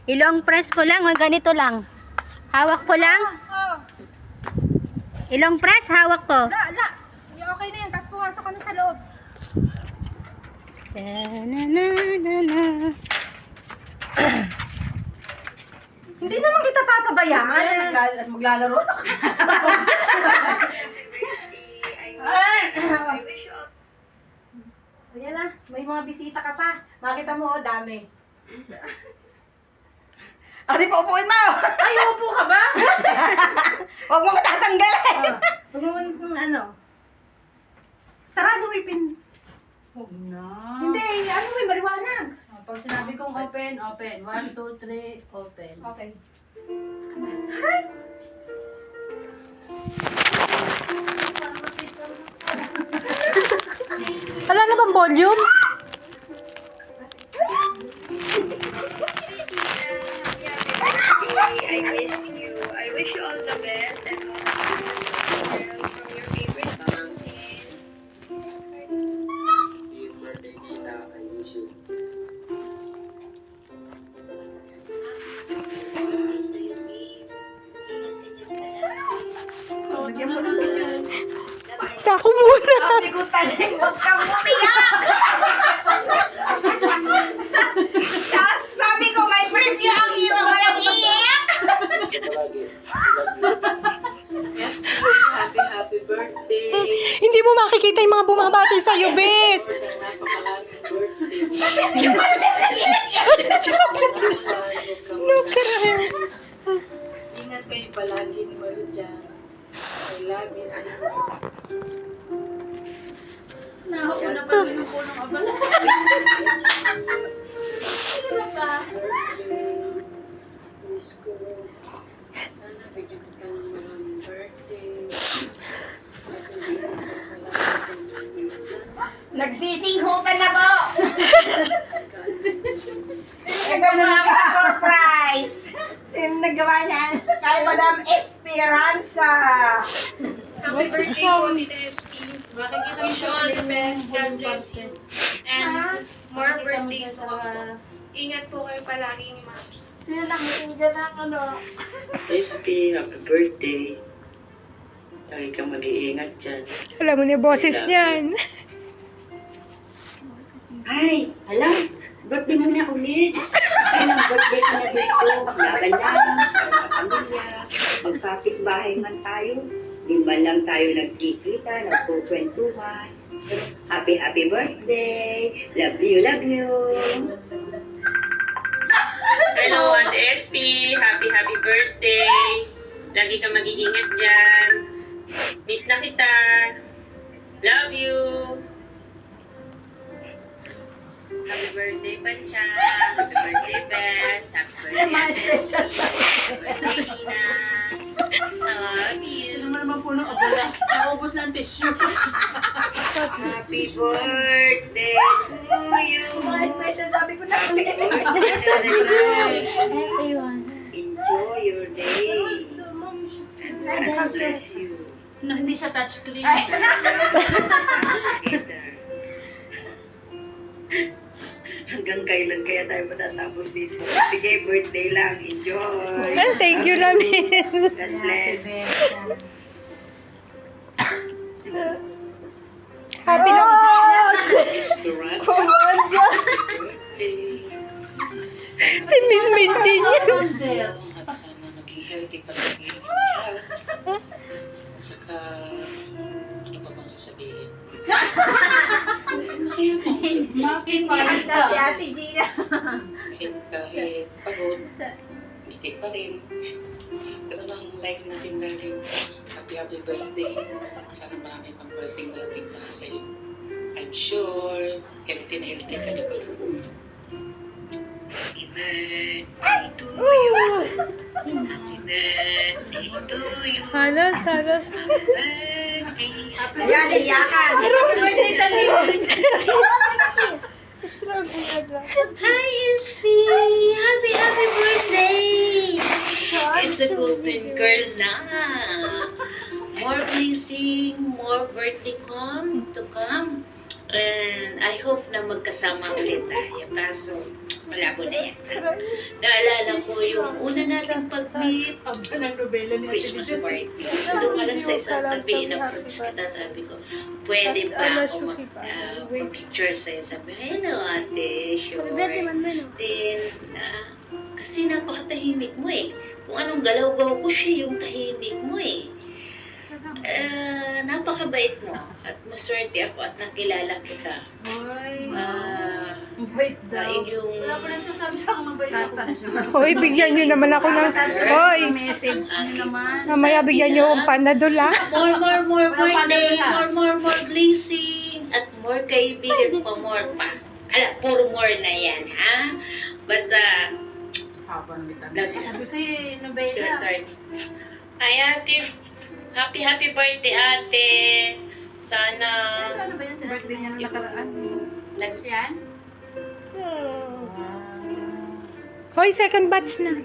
Ilong press ko lang, o ganito lang. Hawak ko lang. Oh. Ilong press, hawak ko. La. Okay na yan. Tapos pumasok ka na sa loob. Ta-na-na-na-na. Hindi naman kita papabayaan. Maglalaro na ka. Ayan na, may mga bisita ka pa. Makita mo, dami. Ate, paupuin mo! Ay, upo ka ba? Huwag mo matatanggalin! Huwag mo kung ano. Sarado mo yung pin. Huwag na. Hindi, ano mo, maliwanag. Pag sinabi kong open, open. 1, 2, 3, open. Okay. Wala na bang volume? I miss you. I wish you all the best and all the best from your favorite pamangkin. Yung birthday nila, I wish you. Bigyan mo ng tissue. Ako muna. Sabi ko tayo, huwag kang umiyak! Sabi ko, may preview ang iyo, walang iyak! Palagi. Happy birthday. Hindi mo makikita yung mga bumabati sa'yo, bes. Napakaraming birthday. Look at her. Ingat kayo palagi ni Malu dyan. I love you. Naho ko na pa ng abala. Ano ba? Miss ko. Sana bigyan ka ng maraming birthday. Nagsisinghutan na po! Ito na ang surprise! Sino nagawa niyan? Kay Madam Esperanza! Happy birthday po, Tita SP. Makikita Wish you all the best. God bless you. And more birthdays po. Ingat po kayo palagi ni Mami. Sino nakikinig ng ano? SP, happy birthday. Lagi kang mag-iingat dyan. Alam mo niya boses niyan. Ay, alam, birthday mo na ulit. Kailang birthday ka na dito. Laban lang, sa pamilya, magkapit-bahay man tayo. Di man lang tayo nagkikita, nagkukwentuhan. Happy birthday. Love you, love you. Hello, Ate SP. Happy birthday. Lagi ka mag-iingat dyan. Miss na kita. Love you. Happy birthday, Pancha. Happy birthday, Bess. Happy birthday, Bess. Happy birthday, Ina. I love you. Ano naman po ng abala? Naubos na ang tissue. Happy birthday to you. Mga special, sabi ko na ulit. Enjoy your day. And God bless you. No, hindi siya touchscreen. Hanggang kailan kaya tayo matatapos dito? Sige, birthday lang. Enjoy. Thank you namin. God bless. Happy na. Esperanza. Birthday. Si Miss Minji niya. At sana maging healthy palagi. At saka, ano pa bang sasabihin? Masaya po. Si Ate Gina. Kahit pagod, ngiti pa rin. Pero lang life natin darling. Happy birthday. Sana marami pang birthday darating para sa'yo. I'm sure, healthy na healthy ka na ba? Happy birthday to you. Happy birthday to you. Halos. Happy birthday. Ayan, iyakan! Birthday sa Lewis. Hi, SP! Happy birthday! It's a golden girl na. More blessing, more birthday to come. And I hope na magkasama ulit tayo. Kaso, malabo na yan. Naalala ko yung una nating pag-meet, Haba ng nobela ni Ate Christmas Lijan. party. Doon ka lang sa isang tabi, in-approach kita. Sabi ko, pwede ba ako mag-picture sa'yo? Sabi, hello ate, sure. Then, kasi napakatahimik mo eh. Kung anong galaw-gaw ko siya, yung tahimik mo eh. Napakabait mo. At maswerte ako at nakilala kita. Hoy. Dahil yung... Wala pa nagsasabi sa akin mabait ako. Hoy, bigyan nyo naman ako ng... Hoy, Message nyo naman. mamaya bigyan nyo akong panadol ah. More Walang birthday, panalo more blessing, at more kaibigan pa, more pa. Ala, puro more na yan, ha? Basta, love you. Sabi ko sa'yo, nobela. Hi, ate. Happy birthday, ate. Sana... Ano ba yan? Birthday niya nung nakaraan. Yan? Hoy, second batch na.